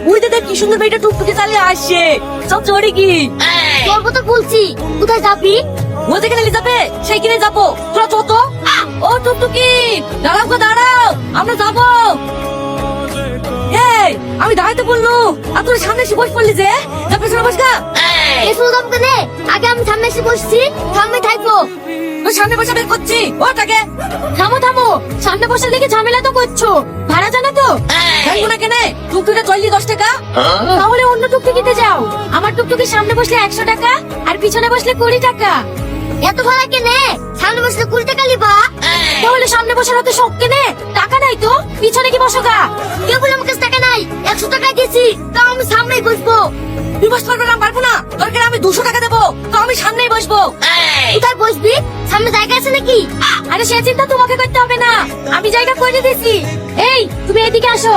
ওই দাদা কি সুন্দর মেয়েটা টুকটুকে চালিয়ে আসছে। সব চড়ে কি তোর কথা বলছি, কোথায় যাবি? ও যেখানে নিয়ে যাবে সেই কিনে যাবো। তোরা চত। ও টুকটুকি দাঁড়াও গো দাঁড়াও, আমরা যাবো। এই আমি দাঁড়াইতে বললো আর তোর সামনে এসে বসে পড়লি যে পেছনে বসকা। এসব দাম কেনে? আগে আমি সামনে এসে বসছি, সামনে থাকবো। তোর সামনে বসে বের করছি ওটাকে। থামো থামো, সামনে বসে দেখে ঝামেলা তো করছো। ভাড়া জানা তো? জানবো না কেনে, টুকটুকে চললি 10 টাকা। তাহলে অন্য টুকটুকিতে যাও। আমার টুকটুকির সামনে বসলে 100 টাকা আর পিছনে বসলে 20 টাকা। এত ভাড়া কেনে? সামনে বসলে 20 টাকা লিবা। তাহলে সামনে বসে তো শখ কেনে? টাকা নাই তো পিছনে কি বসো গা? কে বলে আমার কাছে টাকা নাই? 100 টাকা দিয়েছি, তাও আমি সামনেই বসবো। তুই বসতে পারবে না, পারবো না। দরকার আমি 200 টাকা দেবো, তো আমি সামনেই বসবো। কোথায় বসবি? সামনে জায়গা আছে নাকি? আরে সে চিন্তা তোমাকে করতে হবে না, আমি জায়গা করে দিয়েছি। এই তুমি এদিকে আসো।